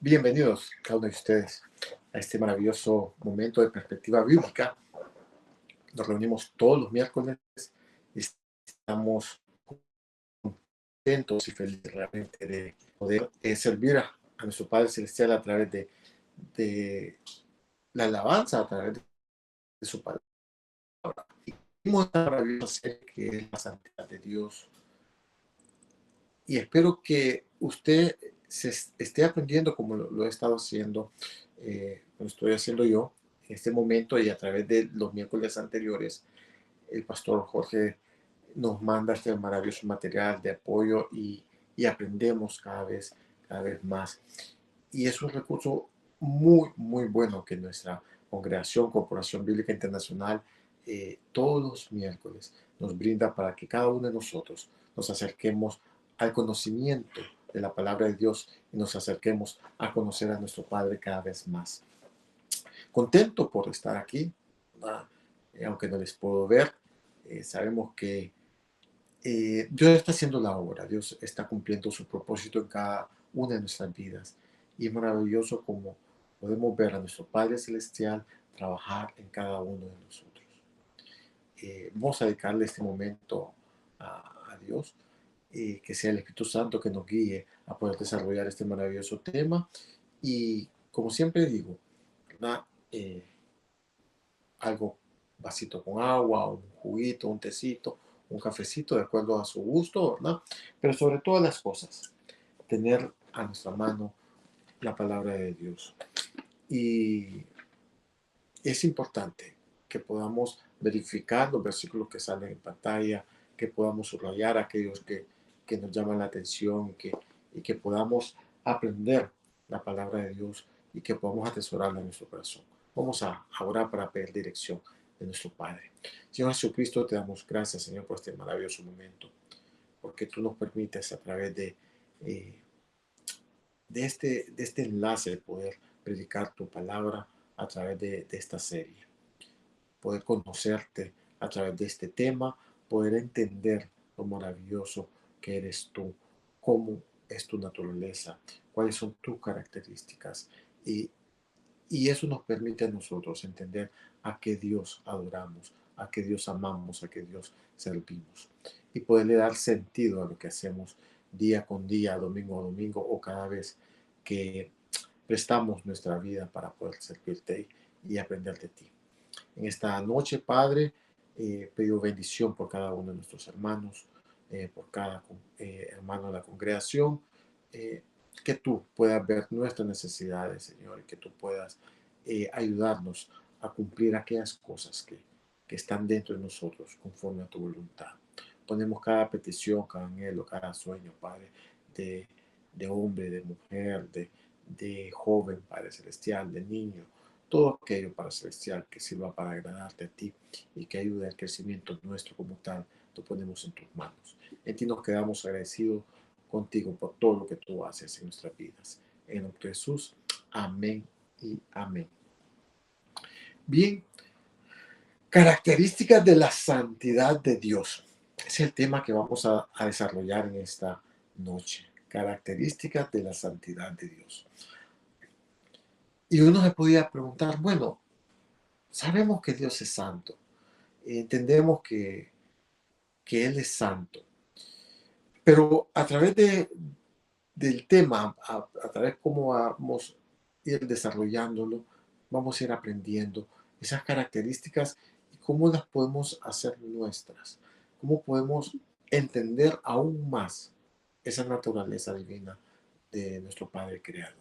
Bienvenidos, cada uno de ustedes, a este maravilloso momento de perspectiva bíblica. Nos reunimos todos los miércoles y estamos contentos y felices realmente de poder servir a nuestro Padre Celestial a través de la alabanza, a través de su palabra. Vimos esta maravillosa serie que es la santidad de Dios. Y espero que usted esté aprendiendo como lo he estado haciendo, lo estoy haciendo yo en este momento y a través de los miércoles anteriores. El pastor Jorge nos manda este maravilloso material de apoyo y aprendemos cada vez más. Y es un recurso muy bueno que nuestra congregación, Corporación Bíblica Internacional, todos los miércoles nos brinda para que cada uno de nosotros nos acerquemos al conocimiento de la palabra de Dios y nos acerquemos a conocer a nuestro Padre cada vez más. Contento por estar aquí, aunque no les puedo ver, sabemos que Dios está haciendo la obra, Dios está cumpliendo su propósito en cada una de nuestras vidas. Y es maravilloso como podemos ver a nuestro Padre Celestial trabajar en cada uno de nosotros. Vamos a dedicarle este momento a Dios, que sea el Espíritu Santo que nos guíe a poder desarrollar este maravilloso tema. Y como siempre digo, ¿verdad? Algo, vasito con agua, un juguito, un tecito, un cafecito, de acuerdo a su gusto, ¿verdad? Pero sobre todas las cosas, tener a nuestra mano la palabra de Dios. Y es importante que podamos verificar los versículos que salen en pantalla, que podamos subrayar aquellos que nos llaman la atención y que podamos aprender la palabra de Dios y que podamos atesorarla en nuestro corazón. Vamos a orar para pedir dirección de nuestro Padre. Señor Jesucristo, te damos gracias, Señor, por este maravilloso momento, porque tú nos permites a través eh, de este enlace poder predicar tu palabra a través de esta serie, poder conocerte a través de este tema, poder entender lo maravilloso que eres tú, cómo es tu naturaleza, cuáles son tus características. Y, y eso nos permite a nosotros entender a qué Dios adoramos, a qué Dios amamos, a qué Dios servimos. Y poderle dar sentido a lo que hacemos día con día, domingo a domingo o cada vez que prestamos nuestra vida para poder servirte y aprender de ti. En esta noche, Padre, pido bendición por cada uno de nuestros hermanos, por cada hermano de la congregación, eh, que tú puedas ver nuestras necesidades, Señor, y que tú puedas ayudarnos a cumplir aquellas cosas que están dentro de nosotros conforme a tu voluntad. Ponemos cada petición, cada anhelo, cada sueño, Padre, de, de hombre, de mujer, de joven, Padre Celestial, de niño, todo aquello, Padre Celestial, que sirva para agradarte a ti y que ayude al crecimiento nuestro como tal, lo ponemos en tus manos. En ti nos quedamos agradecidos contigo por todo lo que tú haces en nuestras vidas. En el nombre de Jesús, amén y amén. Bien, características de la santidad de Dios. Es el tema que vamos a desarrollar en esta noche. Características de la santidad de Dios. Y uno se podía preguntar, bueno, sabemos que Dios es santo, entendemos que Él es santo, pero a través del tema, a través de cómo vamos a ir desarrollándolo, vamos a ir aprendiendo esas características y cómo las podemos hacer nuestras, cómo podemos entender aún más esa naturaleza divina de nuestro Padre Creador.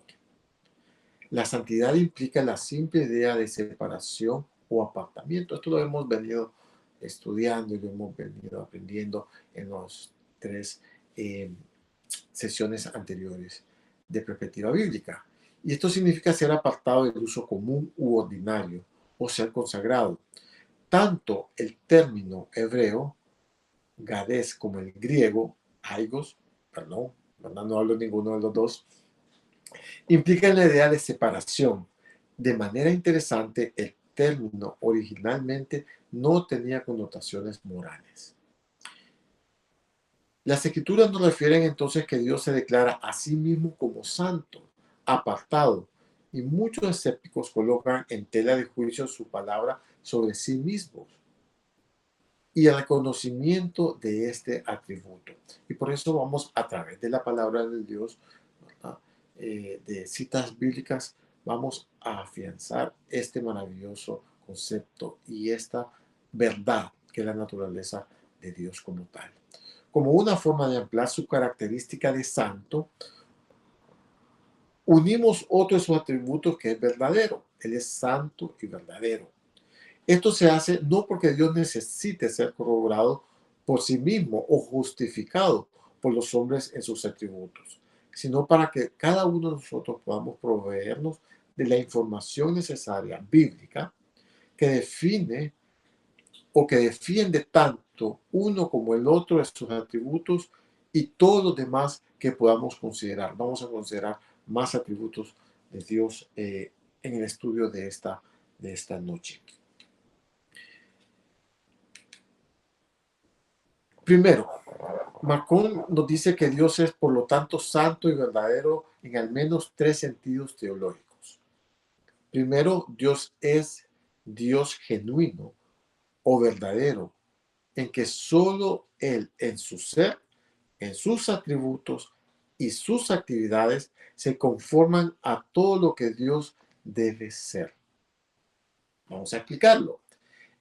La santidad implica la simple idea de separación o apartamiento. Esto lo hemos venido estudiando y lo hemos venido aprendiendo en las tres eh, sesiones anteriores de perspectiva bíblica. Y esto significa ser apartado del uso común u ordinario o ser consagrado. Tanto el término hebreo, Gades, como el griego, aigos, perdón, no hablo ninguno de los dos, implican la idea de separación. De manera interesante, el término originalmente no tenía connotaciones morales. Las escrituras nos refieren entonces que Dios se declara a sí mismo como santo, apartado, y muchos escépticos colocan en tela de juicio su palabra sobre sí mismos y el reconocimiento de este atributo. Y por eso vamos a través de la palabra de Dios, ¿verdad? De citas bíblicas, vamos a afianzar este maravilloso concepto y esta verdad que es la naturaleza de Dios como tal. Como una forma de ampliar su característica de santo, unimos otro de sus atributos que es verdadero. Él es santo y verdadero. Esto se hace no porque Dios necesite ser corroborado por sí mismo o justificado por los hombres en sus atributos, sino para que cada uno de nosotros podamos proveernos de la información necesaria bíblica que define o que defiende tanto uno como el otro de sus atributos y todos los demás que podamos considerar. Vamos a considerar más atributos de Dios en el estudio de esta noche. Primero, Macón nos dice que Dios es, por lo tanto, santo y verdadero en al menos tres sentidos teológicos. Primero, Dios es Dios genuino o verdadero, en que solo Él en su ser, en sus atributos y sus actividades se conforman a todo lo que Dios debe ser. Vamos a explicarlo.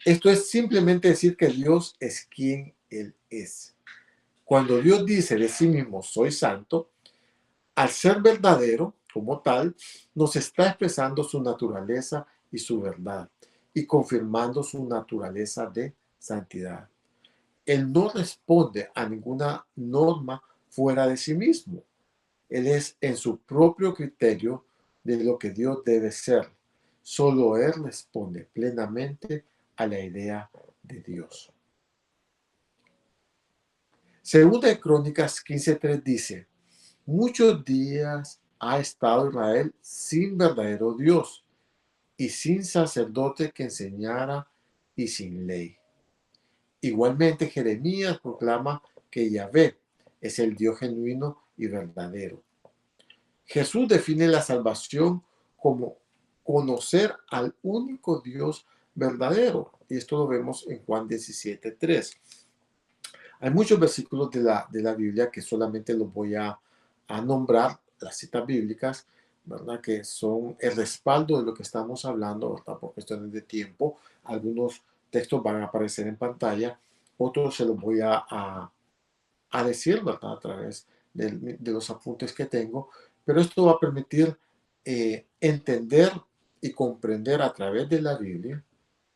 Esto es simplemente decir que Dios es quien Él es. Cuando Dios dice de sí mismo, soy santo, al ser verdadero como tal, nos está expresando su naturaleza y su verdad y confirmando su naturaleza de santidad. Él no responde a ninguna norma fuera de sí mismo. Él es en su propio criterio de lo que Dios debe ser. Solo Él responde plenamente a la idea de Dios. Segunda de Crónicas 15:3 dice: muchos días ha estado Israel sin verdadero Dios y sin sacerdote que enseñara y sin ley. Igualmente Jeremías proclama que Yahvé es el Dios genuino y verdadero. Jesús define la salvación como conocer al único Dios verdadero. Y esto lo vemos en Juan 17:3. Hay muchos versículos de la Biblia que solamente los voy a nombrar, las citas bíblicas, ¿verdad? Que son el respaldo de lo que estamos hablando, ¿verdad? Por cuestiones de tiempo. Algunos textos van a aparecer en pantalla, otros se los voy a decir, ¿verdad? A través de los apuntes que tengo, pero esto va a permitir entender y comprender a través de la Biblia,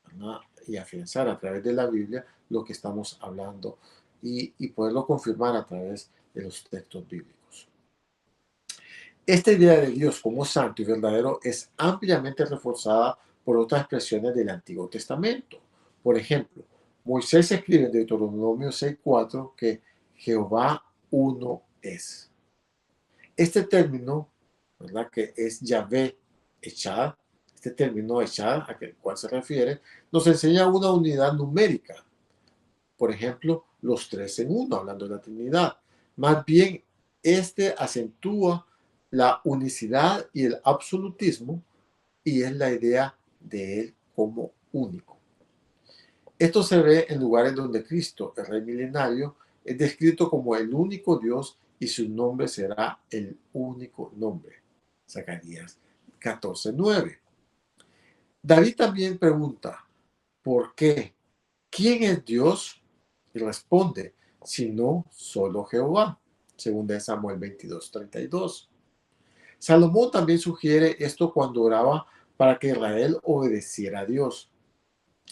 ¿verdad? Y afianzar a través de la Biblia lo que estamos hablando y poderlo confirmar a través de los textos bíblicos. Esta idea de Dios como santo y verdadero es ampliamente reforzada por otras expresiones del Antiguo Testamento. Por ejemplo, Moisés escribe en Deuteronomio 6:4 que Jehová uno es. Este término, ¿verdad? Que es Yahvé Echad, este término Echad, a que cual se refiere, nos enseña una unidad numérica. Por ejemplo, los tres en uno, hablando de la Trinidad. Más bien, este acentúa la unicidad y el absolutismo y es la idea de él como único. Esto se ve en lugares donde Cristo, el Rey milenario, es descrito como el único Dios y su nombre será el único nombre. Zacarías 14:9. David también pregunta, ¿por qué? ¿Quién es Dios? Y responde, sino solo Jehová. Según Samuel 22:32. Salomón también sugiere esto cuando oraba para que Israel obedeciera a Dios.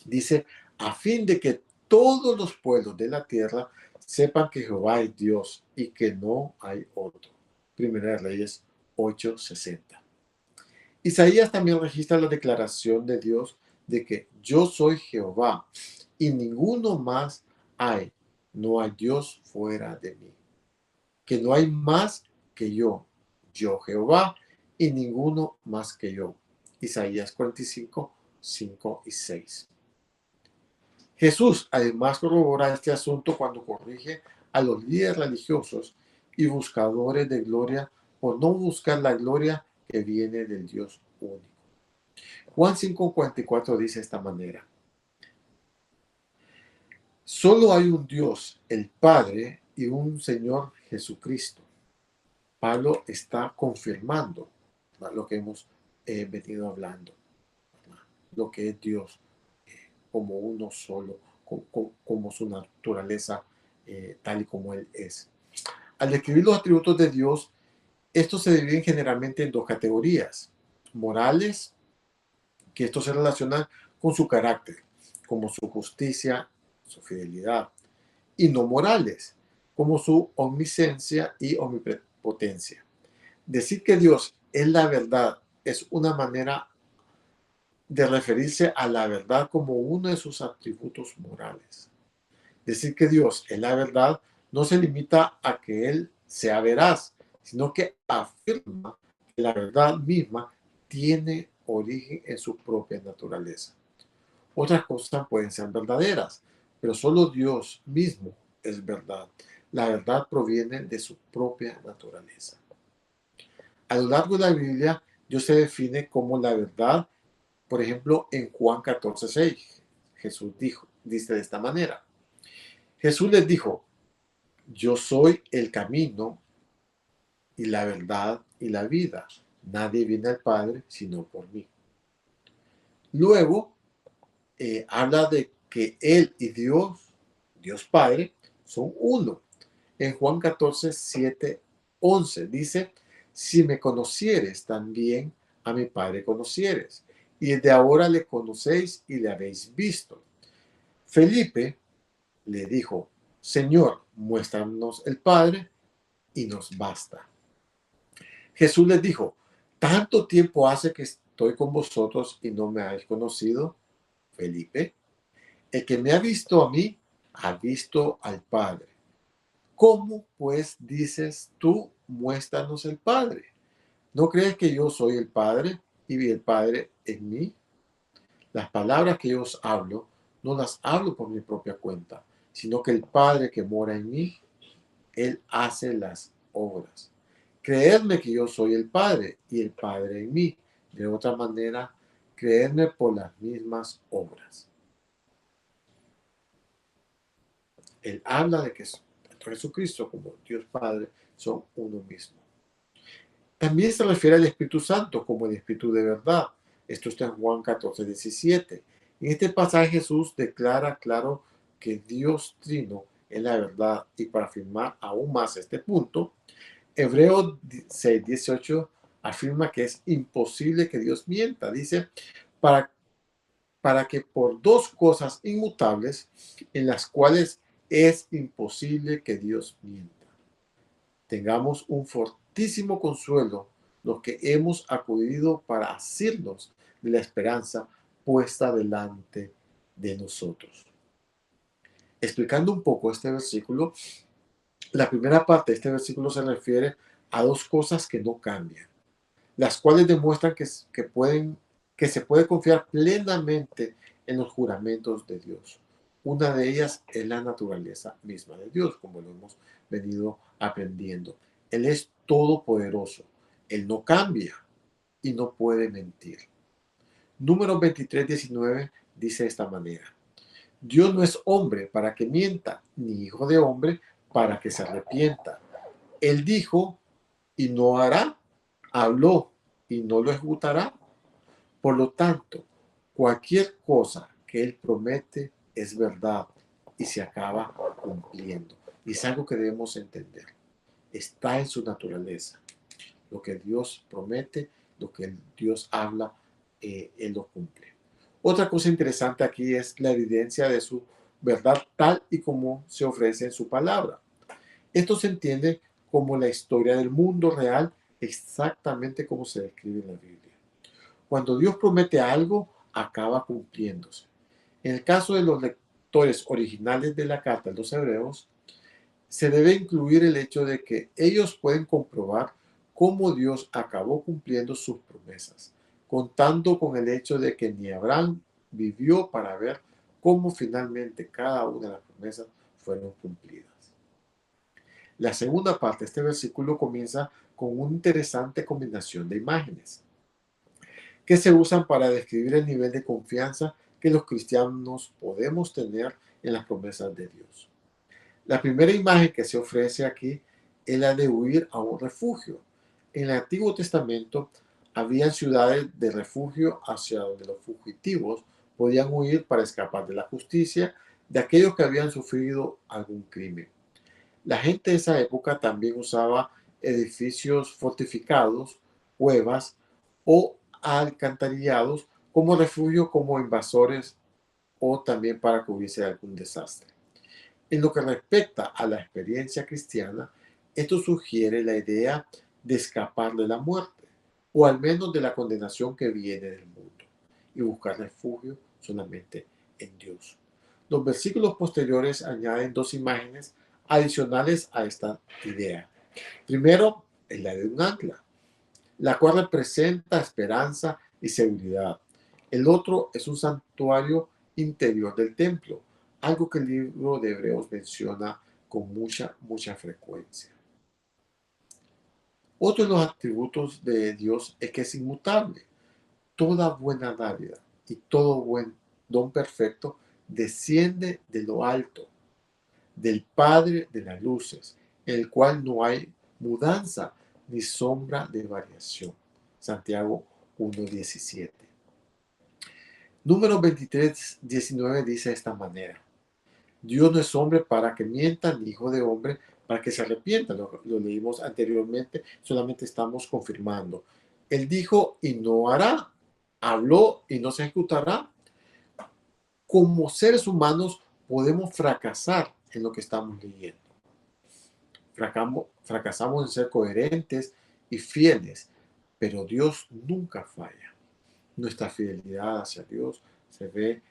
Dice, a fin de que todos los pueblos de la tierra sepan que Jehová es Dios y que no hay otro. Primera de Reyes 8:60. Isaías también registra la declaración de Dios de que yo soy Jehová y ninguno más hay. No hay Dios fuera de mí. Que no hay más que yo Jehová, y ninguno más que yo. Isaías 45:5 y 6. Jesús además corrobora este asunto cuando corrige a los líderes religiosos y buscadores de gloria por no buscar la gloria que viene del Dios único. Juan 5:44 dice de esta manera: solo hay un Dios, el Padre, y un Señor Jesucristo. Pablo está confirmando, ¿verdad?, lo que hemos venido hablando, ¿verdad?, lo que es Dios, como uno solo, como su naturaleza, tal y como Él es. Al describir los atributos de Dios, estos se dividen generalmente en dos categorías: morales, que estos se relacionan con su carácter, como su justicia, su fidelidad; y no morales, como su omnisciencia y omnipotencia. Decir que Dios es la verdad es una manera de referirse a la verdad como uno de sus atributos morales. Decir que Dios es la verdad no se limita a que Él sea veraz, sino que afirma que la verdad misma tiene origen en su propia naturaleza. Otras cosas pueden ser verdaderas, pero solo Dios mismo es verdad. La verdad proviene de su propia naturaleza. A lo largo de la Biblia, Dios se define como la verdad. Por ejemplo, en Juan 14:6, Jesús dice de esta manera: Jesús les dijo, yo soy el camino y la verdad y la vida. Nadie viene al Padre sino por mí. Luego, habla de que Él y Dios Padre, son uno. En Juan 14:7-11 dice: si me conocieres, también a mi Padre conocieres. Y desde ahora le conocéis y le habéis visto. Felipe le dijo: Señor, muéstranos el Padre y nos basta. Jesús les dijo: ¿tanto tiempo hace que estoy con vosotros y no me habéis conocido? Felipe, el que me ha visto a mí, ha visto al Padre. ¿Cómo pues dices tú, muéstranos el Padre? ¿No crees que yo soy el Padre y el Padre en mí? Las palabras que yo os hablo, no las hablo por mi propia cuenta, sino que el Padre que mora en mí, Él hace las obras. Creedme que yo soy el Padre y el Padre en mí. De otra manera, creedme por las mismas obras. Él habla de que tanto Jesucristo como Dios Padre son uno mismo. También se refiere al Espíritu Santo como el Espíritu de verdad. Esto está en Juan 14:17. En este pasaje Jesús declara claro que Dios Trino es la verdad, y para afirmar aún más este punto, Hebreos 6:18 afirma que es imposible que Dios mienta. Dice: para, para que por dos cosas inmutables, en las cuales es imposible que Dios mienta, tengamos un fortísimo consuelo los que hemos acudido para asirnos de la esperanza puesta delante de nosotros. Explicando un poco este versículo, la primera parte de este versículo se refiere a dos cosas que no cambian, las cuales demuestran que se puede confiar plenamente en los juramentos de Dios. Una de ellas es la naturaleza misma de Dios, como lo hemos venido aprendiendo. Él es todopoderoso, Él no cambia y no puede mentir. Números 23:19 dice de esta manera: Dios no es hombre para que mienta, ni hijo de hombre para que se arrepienta. Él dijo y no hará, habló y no lo ejecutará. Por lo tanto, cualquier cosa que Él promete es verdad y se acaba cumpliendo. Y es algo que debemos entender. Está en su naturaleza. Lo que Dios promete, lo que Dios habla, Él lo cumple. Otra cosa interesante aquí es la evidencia de su verdad tal y como se ofrece en su palabra. Esto se entiende como la historia del mundo real, exactamente como se describe en la Biblia. Cuando Dios promete algo, acaba cumpliéndose. En el caso de los lectores originales de la carta de los Hebreos, se debe incluir el hecho de que ellos pueden comprobar cómo Dios acabó cumpliendo sus promesas, contando con el hecho de que ni Abraham vivió para ver cómo finalmente cada una de las promesas fueron cumplidas. La segunda parte de este versículo comienza con una interesante combinación de imágenes que se usan para describir el nivel de confianza que los cristianos podemos tener en las promesas de Dios. La primera imagen que se ofrece aquí es la de huir a un refugio. En el Antiguo Testamento habían ciudades de refugio hacia donde los fugitivos podían huir para escapar de la justicia de aquellos que habían sufrido algún crimen. La gente de esa época también usaba edificios fortificados, cuevas o alcantarillados como refugio como invasores o también para cubrirse de algún desastre. En lo que respecta a la experiencia cristiana, esto sugiere la idea de escapar de la muerte, o al menos de la condenación que viene del mundo, y buscar refugio solamente en Dios. Los versículos posteriores añaden dos imágenes adicionales a esta idea. Primero, es la de un ancla, la cual representa esperanza y seguridad. El otro es un santuario interior del templo, algo que el libro de Hebreos menciona con mucha frecuencia. Otro de los atributos de Dios es que es inmutable. Toda buena dádiva y todo buen don perfecto desciende de lo alto, del Padre de las luces, en el cual no hay mudanza ni sombra de variación. Santiago 1:17. Número 23:19 dice de esta manera: Dios no es hombre para que mienta, ni hijo de hombre para que se arrepienta. Lo leímos anteriormente, solamente estamos confirmando. Él dijo y no hará, habló y no se ejecutará. Como seres humanos podemos fracasar en lo que estamos leyendo. Fracasamos en ser coherentes y fieles, pero Dios nunca falla. Nuestra fidelidad hacia Dios se ve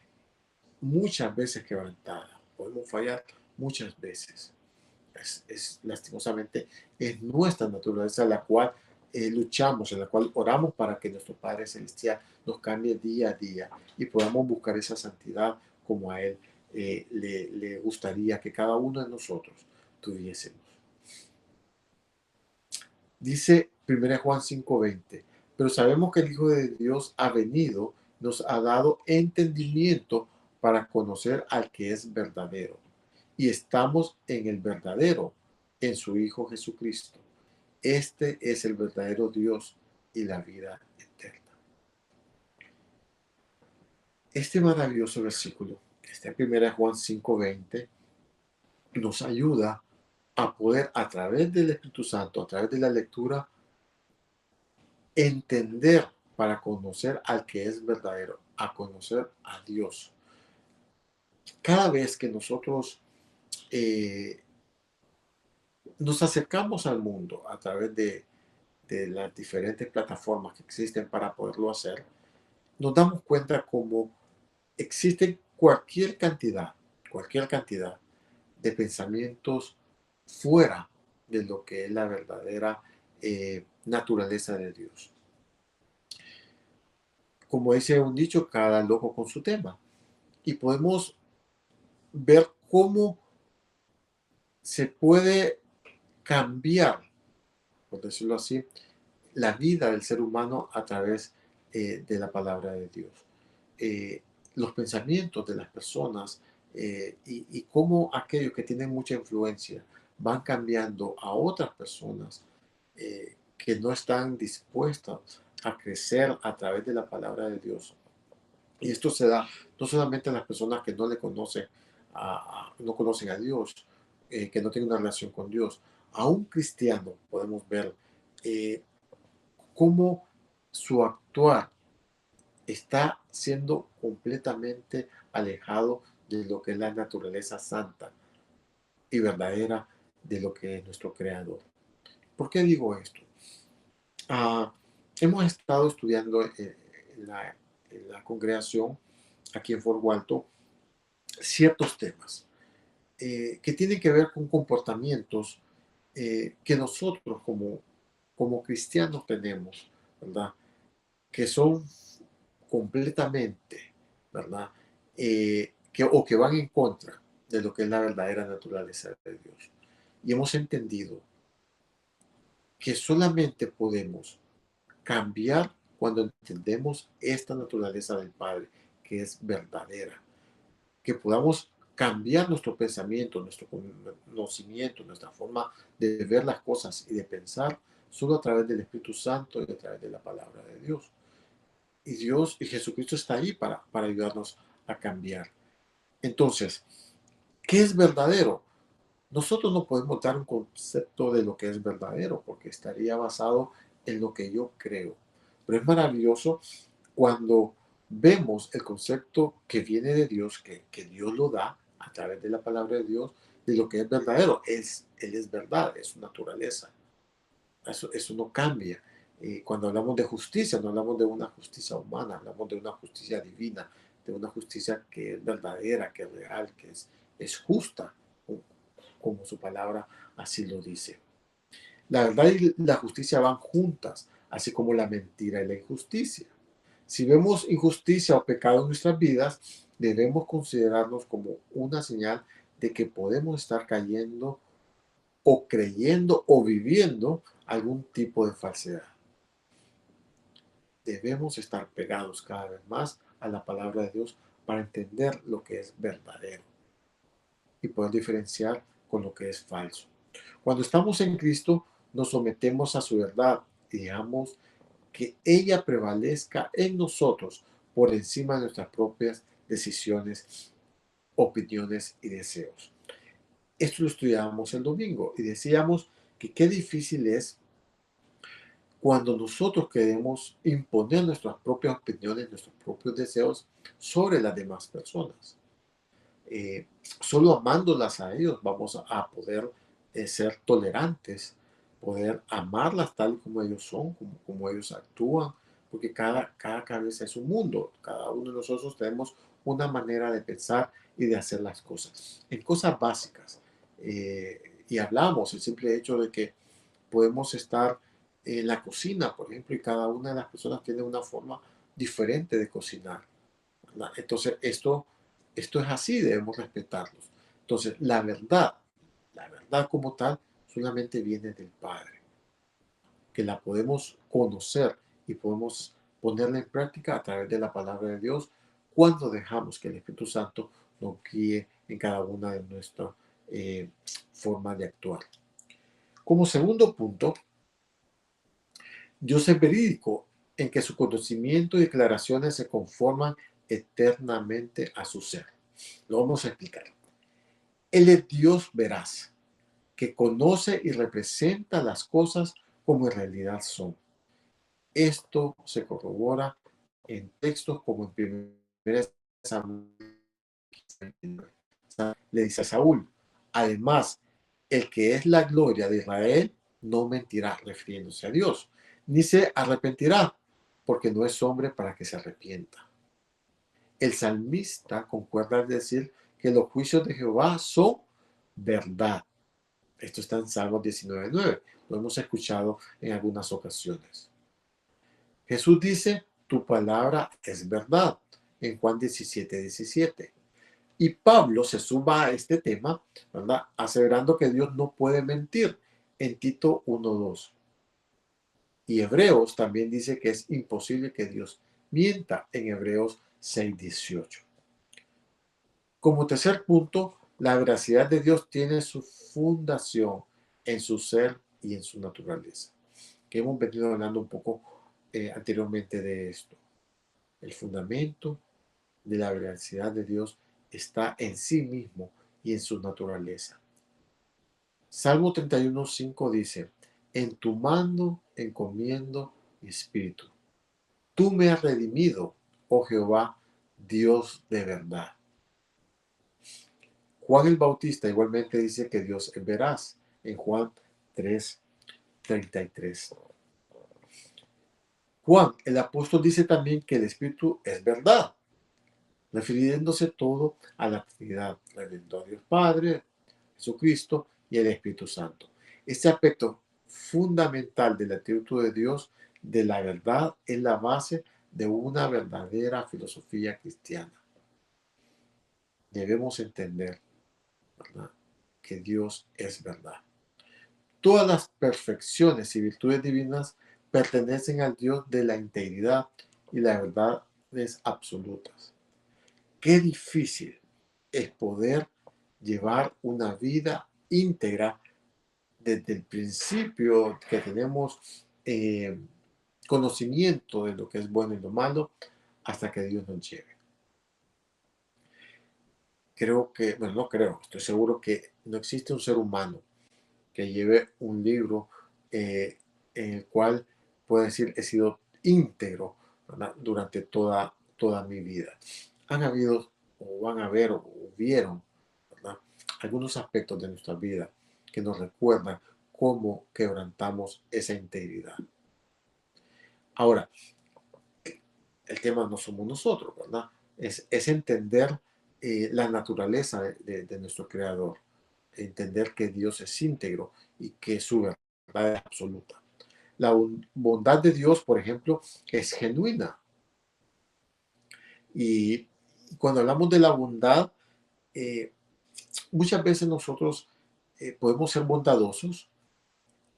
muchas veces quebrantada. Podemos fallar muchas veces. Lastimosamente, es nuestra naturaleza la cual luchamos, en la cual oramos para que nuestro Padre Celestial nos cambie día a día y podamos buscar esa santidad como a Él le gustaría que cada uno de nosotros tuviésemos. Dice 1 Juan 5:20, pero sabemos que el Hijo de Dios ha venido, nos ha dado entendimiento para conocer al que es verdadero. Y estamos en el verdadero, en su Hijo Jesucristo. Este es el verdadero Dios y la vida eterna. Este maravilloso versículo, este 1 Juan 5:20, nos ayuda a poder, a través del Espíritu Santo, a través de la lectura, entender para conocer al que es verdadero, a conocer a Dios. Cada vez que nosotros nos acercamos al mundo a través de las diferentes plataformas que existen para poderlo hacer, nos damos cuenta como existe cualquier cantidad de pensamientos fuera de lo que es la verdadera naturaleza de Dios. Como dice un dicho, cada loco con su tema. Y podemos ver cómo se puede cambiar, por decirlo así, la vida del ser humano a través de la palabra de Dios. Los pensamientos de las personas y cómo aquellos que tienen mucha influencia van cambiando a otras personas que no están dispuestas a crecer a través de la palabra de Dios. Y esto se da no solamente a las personas que no le conocen no conocen a Dios, que no tienen una relación con Dios. A un cristiano podemos ver eh, cómo su actuar está siendo completamente alejado de lo que es la naturaleza santa y verdadera de lo que es nuestro Creador. ¿Por qué digo esto? Ah, hemos estado estudiando en la congregación aquí en Fort Walton ciertos temas que tienen que ver con comportamientos que nosotros como cristianos tenemos, ¿verdad? Que son completamente, ¿verdad? O que van en contra de lo que es la verdadera naturaleza de Dios. Y hemos entendido que solamente podemos cambiar cuando entendemos esta naturaleza del Padre, que es verdadera. Que podamos cambiar nuestro pensamiento, nuestro conocimiento, nuestra forma de ver las cosas y de pensar solo a través del Espíritu Santo y a través de la palabra de Dios. Y Dios y Jesucristo está ahí para ayudarnos a cambiar. Entonces, ¿qué es verdadero? Nosotros no podemos dar un concepto de lo que es verdadero porque estaría basado en lo que yo creo. Pero es maravilloso cuando vemos el concepto que viene de Dios, que Dios lo da a través de la palabra de Dios, de lo que es verdadero. Él es verdad, es su naturaleza. Eso no cambia. Cuando hablamos de justicia, no hablamos de una justicia humana, hablamos de una justicia divina, de una justicia que es verdadera, que es real, que es justa, como su palabra así lo dice. La verdad y la justicia van juntas, así como la mentira y la injusticia. Si vemos injusticia o pecado en nuestras vidas, debemos considerarnos como una señal de que podemos estar cayendo o creyendo o viviendo algún tipo de falsedad. Debemos estar pegados cada vez más a la palabra de Dios para entender lo que es verdadero y poder diferenciar con lo que es falso. Cuando estamos en Cristo, nos sometemos a su verdad y dejamos que ella prevalezca en nosotros por encima de nuestras propias decisiones, opiniones y deseos. Esto lo estudiábamos el domingo y decíamos que qué difícil es cuando nosotros queremos imponer nuestras propias opiniones, nuestros propios deseos sobre las demás personas. Solo amándolas a ellos vamos a poder ser tolerantes, poder amarlas tal como ellos son, como ellos actúan, porque cada cabeza es un mundo, cada uno de nosotros tenemos una manera de pensar y de hacer las cosas. En cosas básicas, y hablamos el simple hecho de que podemos estar en la cocina, por ejemplo, y cada una de las personas tiene una forma diferente de cocinar, ¿verdad? Entonces, esto es así, debemos respetarlos. Entonces, la verdad como tal, solamente viene del Padre, que la podemos conocer y podemos ponerla en práctica a través de la palabra de Dios cuando dejamos que el Espíritu Santo nos guíe en cada una de nuestras formas de actuar. Como segundo punto, Dios es verídico en que su conocimiento y declaraciones se conforman eternamente a su ser. Lo vamos a explicar. Él es Dios veraz, que conoce y representa las cosas como en realidad son. Esto se corrobora en textos como en 1 Samuel 29. Le dice a Saúl, además, el que es la gloria de Israel no mentirá refiriéndose a Dios, ni se arrepentirá, porque no es hombre para que se arrepienta. El salmista concuerda al decir que los juicios de Jehová son verdad. Esto está en Salmos 19:9. Lo hemos escuchado en algunas ocasiones. Jesús dice, tu palabra es verdad, en Juan 17:17. Y Pablo se suma a este tema, ¿verdad? Aseverando que Dios no puede mentir en Tito 1:2. Y Hebreos también dice que es imposible que Dios mienta en Hebreos 6:18. Como tercer punto, la veracidad de Dios tiene su fundación en su ser y en su naturaleza, que hemos venido hablando un poco anteriormente de esto. El fundamento de la veracidad de Dios está en sí mismo y en su naturaleza. Salmo 31:5 dice, en tu mano encomiendo mi espíritu. Tú me has redimido, oh Jehová, Dios de verdad. Juan el Bautista igualmente dice que Dios es veraz en Juan 3:33. Juan el apóstol dice también que el Espíritu es verdad, refiriéndose todo a la Trinidad, refiriendo a Dios Padre, Jesucristo y el Espíritu Santo. Este aspecto fundamental del atributo de Dios, de la verdad, es la base de una verdadera filosofía cristiana. Debemos entender, ¿verdad?, que Dios es verdad. Todas las perfecciones y virtudes divinas pertenecen al Dios de la integridad y las verdades absolutas. Qué difícil es poder llevar una vida íntegra desde el principio que tenemos conocimiento de lo que es bueno y lo malo hasta que Dios nos lleve. Creo que, bueno, no creo, estoy seguro que no existe un ser humano que lleve un libro en el cual pueda decir he sido íntegro, ¿verdad?, durante toda mi vida. Han habido o van a ver o vieron, ¿verdad?, algunos aspectos de nuestra vida que nos recuerdan cómo quebrantamos esa integridad. Ahora, el tema no somos nosotros, ¿verdad? Es entender la naturaleza de nuestro Creador, entender que Dios es íntegro y que su verdad es absoluta. La bondad de Dios, por ejemplo, es genuina. Y cuando hablamos de la bondad, eh, muchas veces nosotros podemos ser bondadosos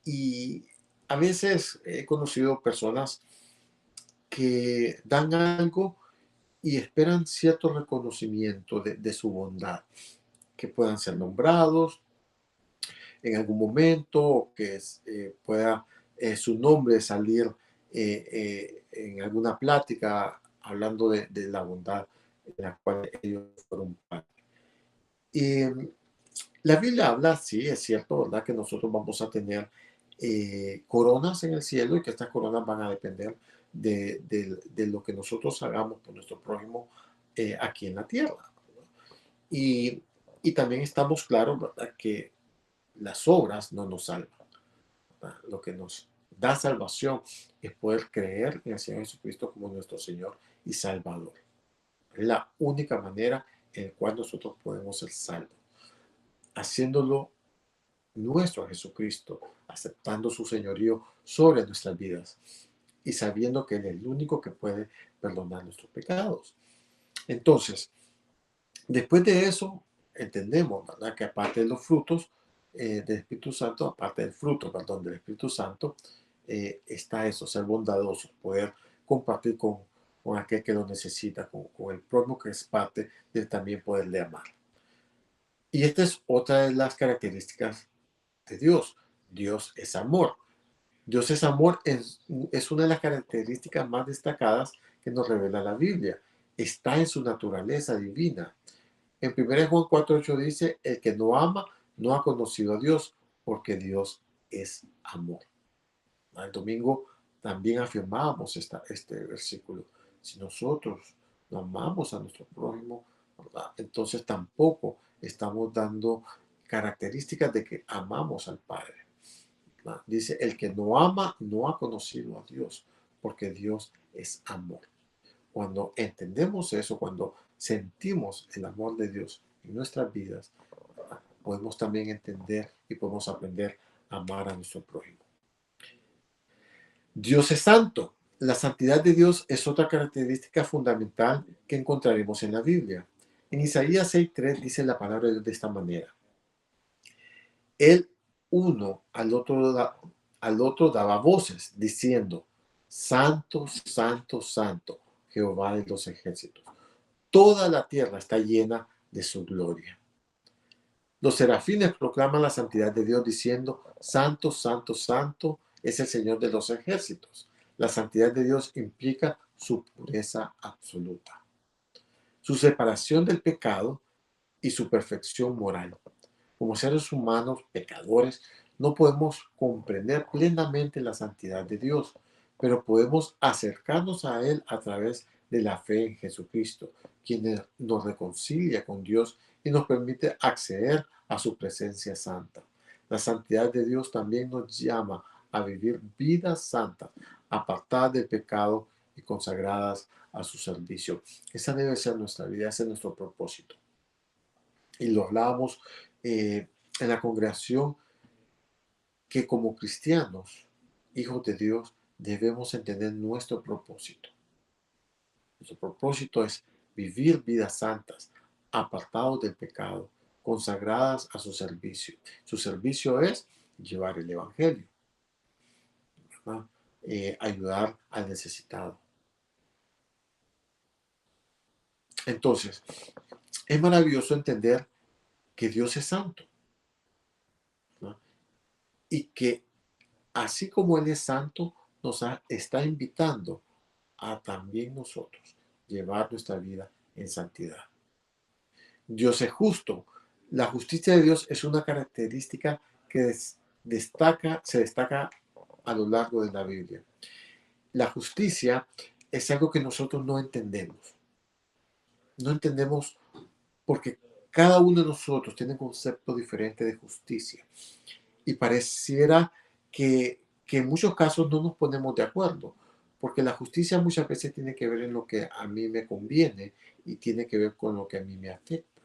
y a veces he conocido personas que dan algo y esperan cierto reconocimiento de su bondad, que puedan ser nombrados en algún momento, o que pueda su nombre salir en alguna plática hablando de la bondad en la cual ellos fueron parte. Y la Biblia habla, sí, es cierto, ¿verdad?, que nosotros vamos a tener coronas en el cielo y que estas coronas van a depender de lo que nosotros hagamos por nuestro prójimo aquí en la tierra. Y, y también estamos claros, ¿verdad?, que las obras no nos salvan, ¿verdad? Lo que nos da salvación es poder creer en el Señor Jesucristo como nuestro Señor y Salvador. Es la única manera en la cual nosotros podemos ser salvos, haciéndolo nuestro a Jesucristo, aceptando su señorío sobre nuestras vidas y sabiendo que Él es el único que puede perdonar nuestros pecados. Entonces, después de eso, entendemos, ¿verdad?, que aparte de los frutos del Espíritu Santo, aparte del fruto, perdón, del Espíritu Santo, está eso, ser bondadoso, poder compartir con aquel que lo necesita, con el prójimo que es parte de también poderle amar. Y esta es otra de las características de Dios. Dios es amor. Dios es amor, es una de las características más destacadas que nos revela la Biblia. Está en su naturaleza divina. En 1 Juan 4:8 dice, el que no ama no ha conocido a Dios, porque Dios es amor. El domingo también afirmábamos este versículo. Si nosotros no amamos a nuestro prójimo, ¿verdad?, entonces tampoco estamos dando características de que amamos al Padre. Dice, el que no ama no ha conocido a Dios, porque Dios es amor. Cuando entendemos eso, cuando sentimos el amor de Dios en nuestras vidas, podemos también entender y podemos aprender a amar a nuestro prójimo. Dios es santo. La santidad de Dios es otra característica fundamental que encontraremos en la Biblia. En Isaías 6:3 dice la palabra de Dios de esta manera. El uno al otro daba voces, diciendo, Santo, Santo, Santo, Jehová de los ejércitos. Toda la tierra está llena de su gloria. Los serafines proclaman la santidad de Dios diciendo, Santo, Santo, Santo es el Señor de los ejércitos. La santidad de Dios implica su pureza absoluta, su separación del pecado y su perfección moral. Como seres humanos pecadores, no podemos comprender plenamente la santidad de Dios, pero podemos acercarnos a Él a través de la fe en Jesucristo, quien nos reconcilia con Dios y nos permite acceder a su presencia santa. La santidad de Dios también nos llama a vivir vidas santas, apartadas del pecado y consagradas a su servicio. Esa debe ser nuestra vida, ese es nuestro propósito. Y lo hablábamos en la congregación, que como cristianos, hijos de Dios, debemos entender nuestro propósito. Nuestro propósito es vivir vidas santas, apartados del pecado, consagradas a su servicio. Su servicio es llevar el evangelio, ¿verdad? Ayudar al necesitado. Entonces, es maravilloso entender que Dios es santo, ¿no? Y que así como Él es santo, está invitando a también nosotros llevar nuestra vida en santidad. Dios es justo. La justicia de Dios es una característica que se destaca a lo largo de la Biblia. La justicia es algo que nosotros no entendemos. No entendemos porque cada uno de nosotros tiene un concepto diferente de justicia. Y pareciera que en muchos casos no nos ponemos de acuerdo, porque la justicia muchas veces tiene que ver en lo que a mí me conviene y tiene que ver con lo que a mí me afecta.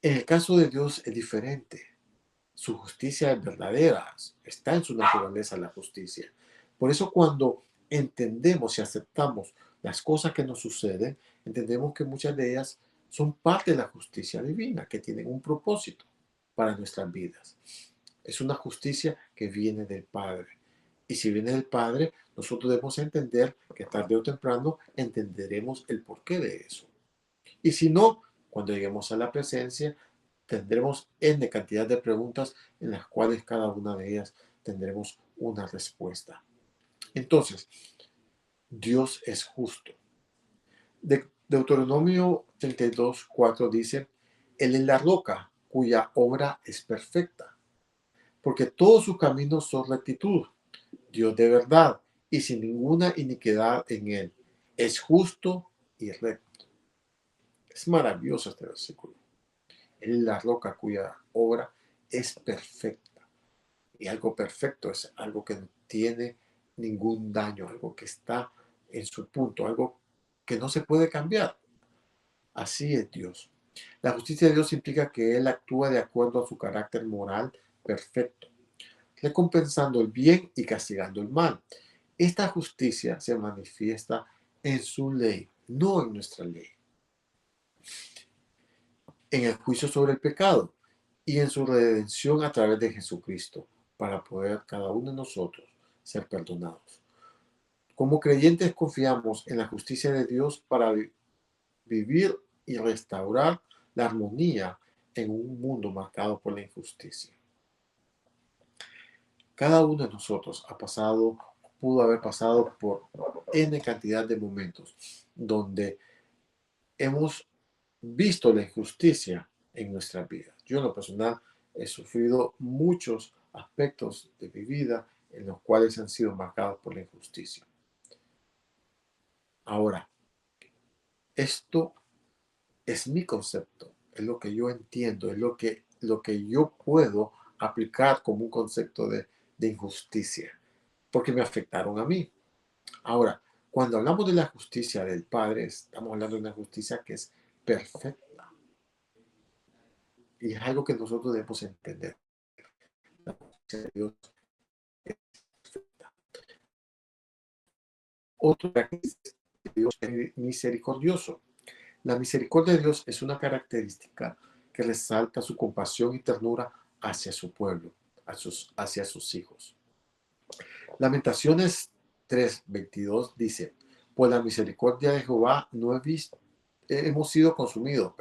En el caso de Dios es diferente. Su justicia es verdadera, está en su naturaleza la justicia. Por eso cuando entendemos y aceptamos las cosas que nos suceden, entendemos que muchas de ellas son parte de la justicia divina, que tienen un propósito para nuestras vidas. Es una justicia que viene del Padre. Y si viene del Padre, nosotros debemos entender que tarde o temprano entenderemos el porqué de eso. Y si no, cuando lleguemos a la presencia, tendremos N cantidad de preguntas en las cuales cada una de ellas tendremos una respuesta. Entonces, Dios es justo. Deuteronomio 32:4 dice, Él es la roca cuya obra es perfecta, porque todos sus caminos son rectitud, Dios de verdad y sin ninguna iniquidad en Él. Es justo y recto. Es maravilloso este versículo. Él es la roca cuya obra es perfecta. Y algo perfecto es algo que no tiene ningún daño, algo que está en su punto, algo que no se puede cambiar. Así es Dios. La justicia de Dios implica que Él actúa de acuerdo a su carácter moral perfecto, recompensando el bien y castigando el mal. Esta justicia se manifiesta en su ley, no en nuestra ley, en el juicio sobre el pecado y en su redención a través de Jesucristo, para poder cada uno de nosotros ser perdonados. Como creyentes confiamos en la justicia de Dios para vivir y restaurar la armonía en un mundo marcado por la injusticia. Cada uno de nosotros pudo haber pasado por N cantidad de momentos donde hemos visto la injusticia en nuestra vida. Yo en lo personal he sufrido muchos aspectos de mi vida en los cuales han sido marcados por la injusticia. Ahora, esto es mi concepto, es lo que yo entiendo, es lo que yo puedo aplicar como un concepto de injusticia, porque me afectaron a mí. Ahora, cuando hablamos de la justicia del Padre, estamos hablando de una justicia que es perfecta. Y es algo que nosotros debemos entender. La justicia de Dios es perfecta. Otro es que Dios es misericordioso. La misericordia de Dios es una característica que resalta su compasión y ternura hacia su pueblo, hacia sus hijos. Lamentaciones 3:22 dice, por la misericordia de Jehová no hemos sido consumidos,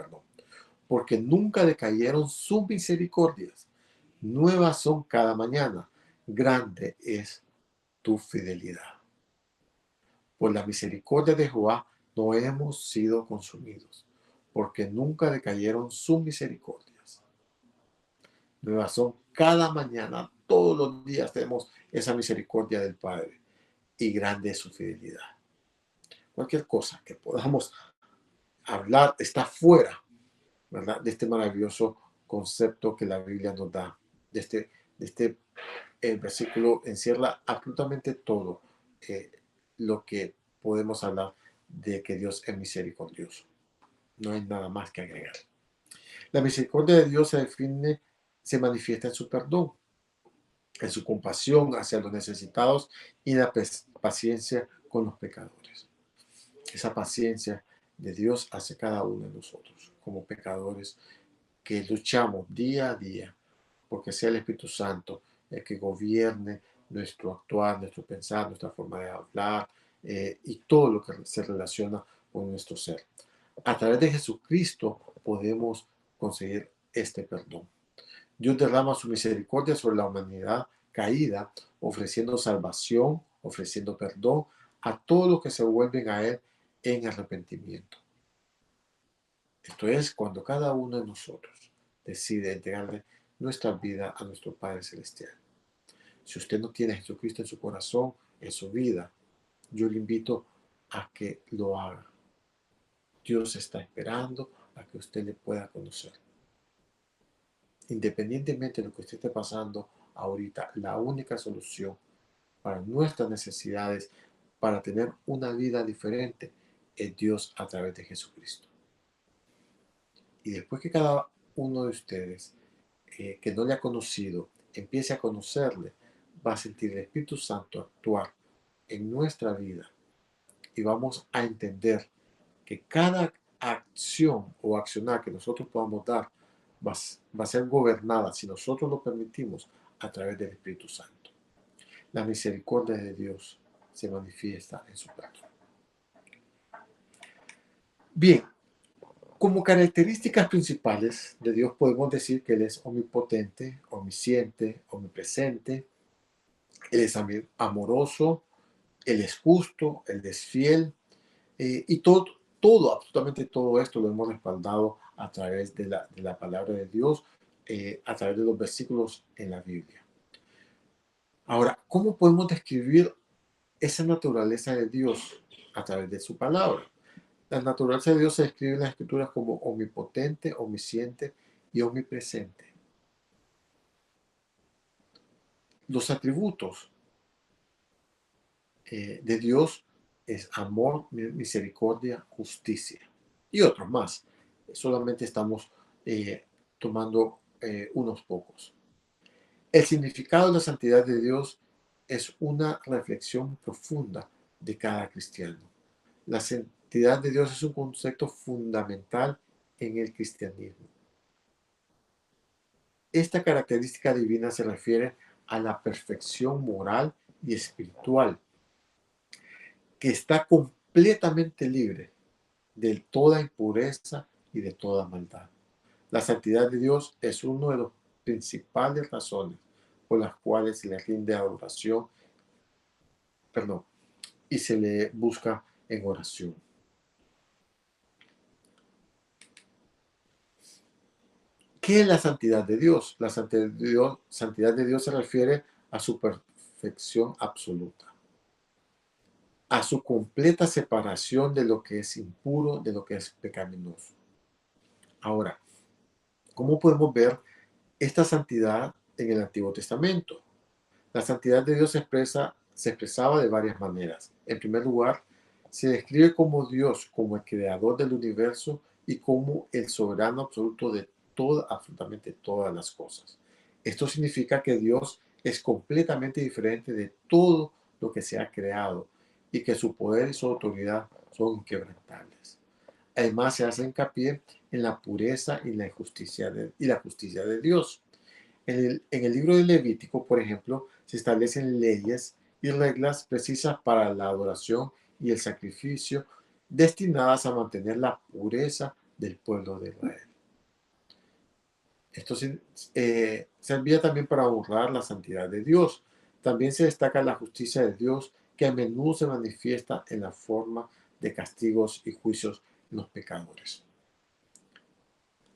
porque nunca decayeron sus misericordias. Nuevas son cada mañana. Grande es tu fidelidad. Por la misericordia de Jehová no hemos sido consumidos, porque nunca decayeron sus misericordias. Nuevas son cada mañana, todos los días tenemos esa misericordia del Padre, y grande es su fidelidad. Cualquier cosa que podamos hablar está fuera, ¿verdad?, de este maravilloso concepto que la Biblia nos da. El versículo encierra absolutamente todo lo que podemos hablar de que Dios es misericordioso. No hay nada más que agregar. La misericordia de Dios se manifiesta en su perdón, en su compasión hacia los necesitados y en la paciencia con los pecadores. Esa paciencia de Dios hacia cada uno de nosotros como pecadores que luchamos día a día porque sea el Espíritu Santo el que gobierne nuestro actuar, nuestro pensar, nuestra forma de hablar y todo lo que se relaciona con nuestro ser. A través de Jesucristo podemos conseguir este perdón. Dios derrama su misericordia sobre la humanidad caída, ofreciendo salvación, ofreciendo perdón a todos los que se vuelven a Él en arrepentimiento. Esto es cuando cada uno de nosotros decide entregarle nuestra vida a nuestro Padre Celestial. Si usted no tiene a Jesucristo en su corazón, en su vida, yo le invito a que lo haga. Dios está esperando a que usted le pueda conocer. Independientemente de lo que usted esté pasando ahorita, la única solución para nuestras necesidades, para tener una vida diferente, es Dios a través de Jesucristo. Y después que cada uno de ustedes que no le ha conocido empiece a conocerle, va a sentir el Espíritu Santo actuar en nuestra vida y vamos a entender que cada acción o accionar que nosotros podamos dar va a ser gobernada, si nosotros lo permitimos, a través del Espíritu Santo. La misericordia de Dios se manifiesta en su perdón. Bien, como características principales de Dios podemos decir que Él es omnipotente, omnisciente, omnipresente. Él es amoroso, Él es justo, Él es fiel. Y todo, absolutamente todo esto lo hemos respaldado a través de la palabra de Dios, a través de los versículos en la Biblia. Ahora, ¿cómo podemos describir esa naturaleza de Dios a través de su palabra? La naturaleza de Dios se describe en las Escrituras como omnipotente, omnisciente y omnipresente. Los atributos de Dios es amor, misericordia, justicia y otros más. Solamente estamos tomando unos pocos. El significado de la santidad de Dios es una reflexión profunda de cada cristiano. La santidad de Dios es un concepto fundamental en el cristianismo. Esta característica divina se refiere a la perfección moral y espiritual, que está completamente libre de toda impureza y de toda maldad. La santidad de Dios es una de las principales razones por las cuales se le rinde adoración, y se le busca en oración. ¿Qué es la santidad de Dios? La santidad de Dios se refiere a su perfección absoluta, a su completa separación de lo que es impuro, de lo que es pecaminoso. Ahora, ¿cómo podemos ver esta santidad en el Antiguo Testamento? La santidad de Dios se expresaba de varias maneras. En primer lugar, se describe como Dios, como el creador del universo y como el soberano absoluto de absolutamente todas las cosas. Esto significa que Dios es completamente diferente de todo lo que se ha creado y que su poder y su autoridad son inquebrantables. Además, se hace hincapié en la pureza y la justicia de Dios. En el libro de Levítico, por ejemplo, se establecen leyes y reglas precisas para la adoración y el sacrificio destinadas a mantener la pureza del pueblo de Israel. Esto servía también para honrar la santidad de Dios. También se destaca la justicia de Dios, que a menudo se manifiesta en la forma de castigos y juicios en los pecadores.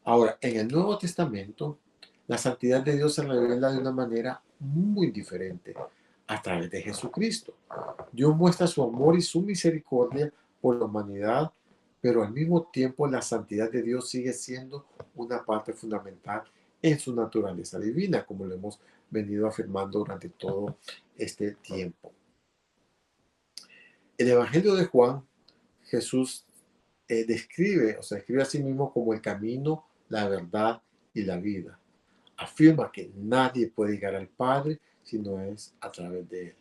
Ahora, en el Nuevo Testamento, la santidad de Dios se revela de una manera muy diferente a través de Jesucristo. Dios muestra su amor y su misericordia por la humanidad, pero al mismo tiempo la santidad de Dios sigue siendo una parte fundamental en su naturaleza divina, como lo hemos venido afirmando durante todo este tiempo. El Evangelio de Juan, Jesús describe a sí mismo como el camino, la verdad y la vida. Afirma que nadie puede llegar al Padre si no es a través de Él.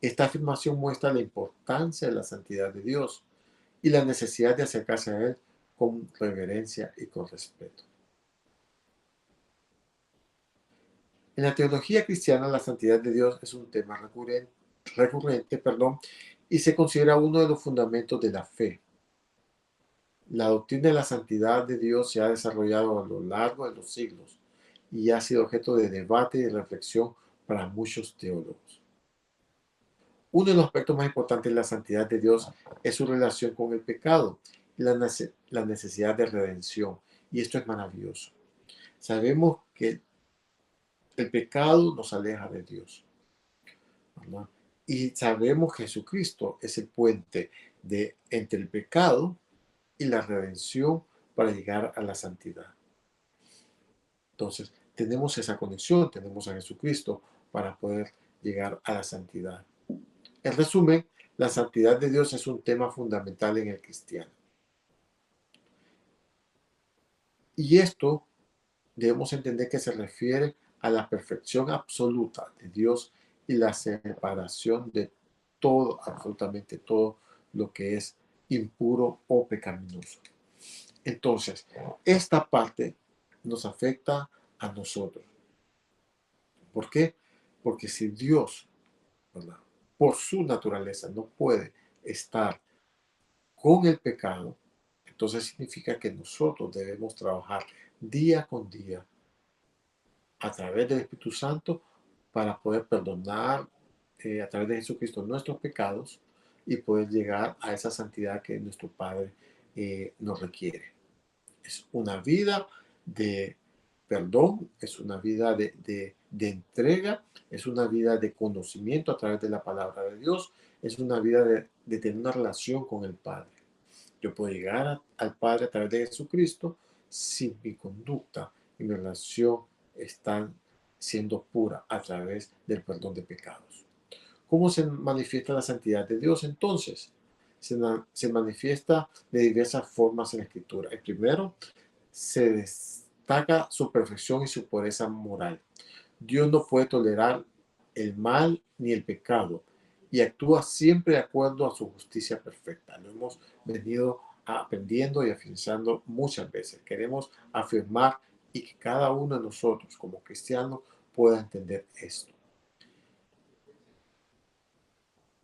Esta afirmación muestra la importancia de la santidad de Dios y la necesidad de acercarse a Él con reverencia y con respeto. En la teología cristiana, la santidad de Dios es un tema recurrente, y se considera uno de los fundamentos de la fe. La doctrina de la santidad de Dios se ha desarrollado a lo largo de los siglos y ha sido objeto de debate y de reflexión para muchos teólogos. Uno de los aspectos más importantes de la santidad de Dios es su relación con el pecado y la necesidad de redención. Y esto es maravilloso. Sabemos que el pecado nos aleja de Dios, ¿verdad? Y sabemos que Jesucristo es el puente entre el pecado y la redención para llegar a la santidad. Entonces, tenemos esa conexión, tenemos a Jesucristo para poder llegar a la santidad. En resumen, la santidad de Dios es un tema fundamental en el cristiano. Y esto debemos entender que se refiere a la perfección absoluta de Dios y la separación de todo, absolutamente todo lo que es impuro o pecaminoso. Entonces, esta parte nos afecta a nosotros. ¿Por qué? Porque si Dios, ¿verdad?, por su naturaleza no puede estar con el pecado, entonces significa que nosotros debemos trabajar día con día a través del Espíritu Santo para poder perdonar a través de Jesucristo nuestros pecados y poder llegar a esa santidad que nuestro Padre nos requiere. Es una vida de perdón, es una vida de entrega, es una vida de conocimiento a través de la palabra de Dios, es una vida de tener una relación con el Padre. Yo puedo llegar al Padre a través de Jesucristo si mi conducta y mi relación están siendo pura a través del perdón de pecados. ¿Cómo se manifiesta la santidad de Dios entonces? Se manifiesta de diversas formas en la Escritura. El primero, se destaca su perfección y su pureza moral. Dios no puede tolerar el mal ni el pecado y actúa siempre de acuerdo a su justicia perfecta. Lo hemos venido aprendiendo y afianzando muchas veces. Queremos afirmar y que cada uno de nosotros como cristianos pueda entender esto.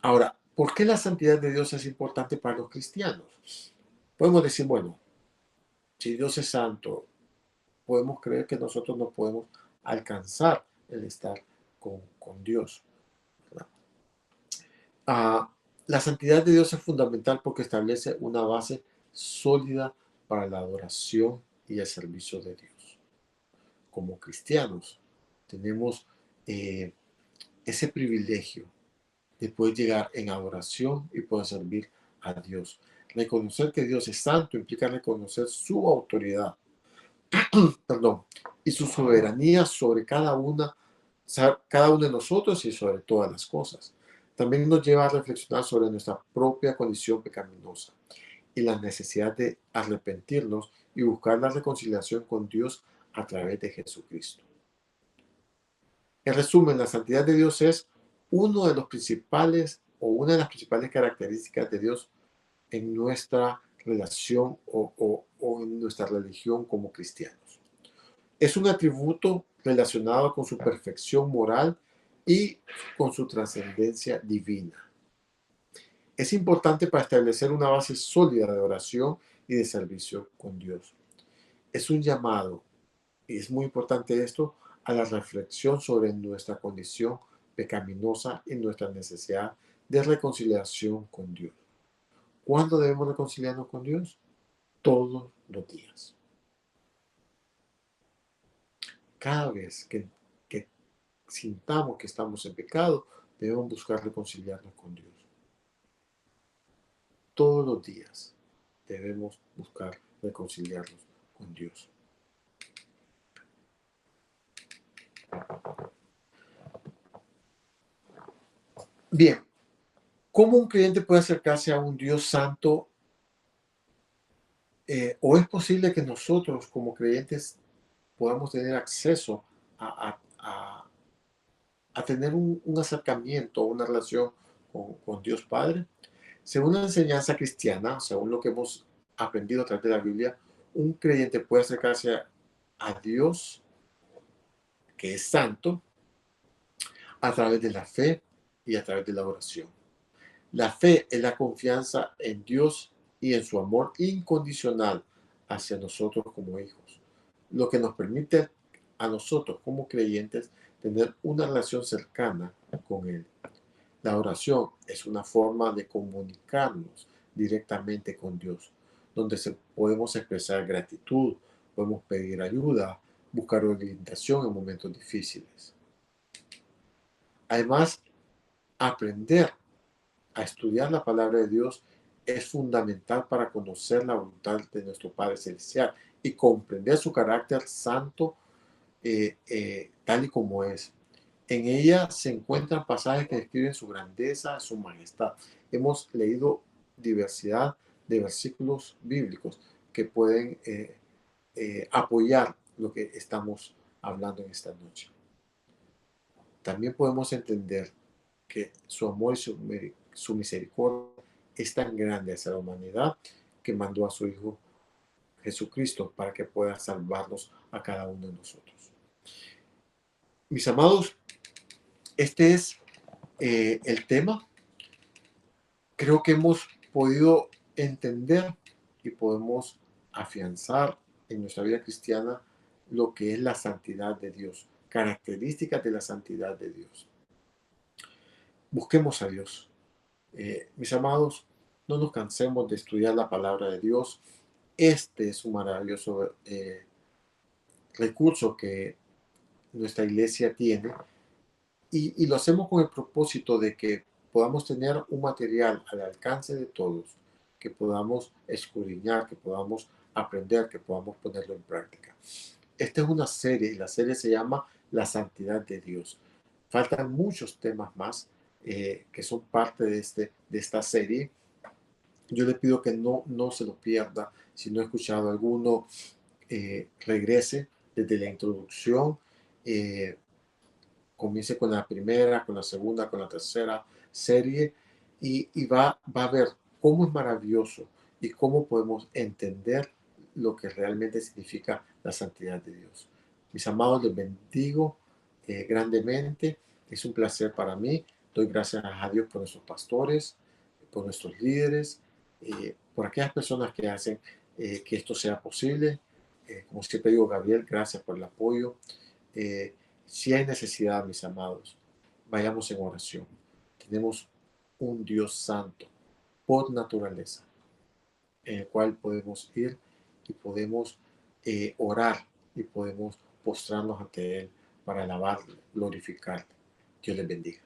Ahora, ¿por qué la santidad de Dios es importante para los cristianos? Podemos decir, bueno, si Dios es santo, podemos creer que nosotros no podemos alcanzar el estar con Dios, ¿verdad? Ah, la santidad de Dios es fundamental porque establece una base sólida para la adoración y el servicio de Dios. Como cristianos tenemos ese privilegio de poder llegar en adoración y poder servir a Dios. Reconocer que Dios es santo implica reconocer su autoridad, perdón, y su soberanía sobre cada uno de nosotros y sobre todas las cosas. También nos lleva a reflexionar sobre nuestra propia condición pecaminosa y la necesidad de arrepentirnos y buscar la reconciliación con Dios a través de Jesucristo. En resumen, la santidad de Dios es uno de los principales o una de las principales características de Dios en nuestra relación o en nuestra religión como cristianos. Es un atributo relacionado con su perfección moral y con su trascendencia divina. Es importante para establecer una base sólida de oración y de servicio con Dios. Es un llamado, y es muy importante esto, a la reflexión sobre nuestra condición pecaminosa y nuestra necesidad de reconciliación con Dios. ¿Cuándo debemos reconciliarnos con Dios? Todos los días. Cada vez que sintamos que estamos en pecado, debemos buscar reconciliarnos con Dios. Todos los días debemos buscar reconciliarnos con Dios. Bien, ¿cómo un creyente puede acercarse a un Dios santo? ¿O es posible que nosotros como creyentes podamos tener acceso a tener un acercamiento, una relación con Dios Padre? Según la enseñanza cristiana, según lo que hemos aprendido a través de la Biblia, un creyente puede acercarse a Dios que es santo, a través de la fe y a través de la oración. La fe es la confianza en Dios y en su amor incondicional hacia nosotros como hijos, lo que nos permite a nosotros como creyentes tener una relación cercana con Él. La oración es una forma de comunicarnos directamente con Dios, donde podemos expresar gratitud, podemos pedir ayuda, buscar orientación en momentos difíciles. Además, aprender a estudiar la palabra de Dios es fundamental para conocer la voluntad de nuestro Padre Celestial y comprender su carácter santo tal y como es. En ella se encuentran pasajes que describen su grandeza, su majestad. Hemos leído diversidad de versículos bíblicos que pueden apoyar lo que estamos hablando en esta noche. También podemos entender que su amor y su misericordia es tan grande hacia la humanidad que mandó a su Hijo Jesucristo para que pueda salvarnos a cada uno de nosotros. Mis amados, este es el tema. Creo que hemos podido entender y podemos afianzar en nuestra vida cristiana lo que es la santidad de Dios, características de la santidad de Dios. Busquemos a Dios. Mis amados, no nos cansemos de estudiar la palabra de Dios. Este es un maravilloso recurso que nuestra iglesia tiene y lo hacemos con el propósito de que podamos tener un material al alcance de todos, que podamos escudriñar, que podamos aprender, que podamos ponerlo en práctica. Esta es una serie y la serie se llama La Santidad de Dios. Faltan muchos temas más que son parte de esta serie. Yo le pido que no se lo pierda. Si no ha escuchado alguno, regrese desde la introducción. Comience con la primera, con la segunda, con la tercera serie y va a ver cómo es maravilloso y cómo podemos entender lo que realmente significa la santidad de Dios. Mis amados, les bendigo grandemente. Es un placer para mí. Doy gracias a Dios por nuestros pastores, por nuestros líderes, por aquellas personas que hacen que esto sea posible. Como siempre digo, Gabriel, gracias por el apoyo. Eh, si hay necesidad, mis amados, vayamos en oración. Tenemos un Dios santo por naturaleza, en el cual podemos ir y podemos orar y podemos postrarnos ante Él para alabarle, glorificarle. Dios les bendiga.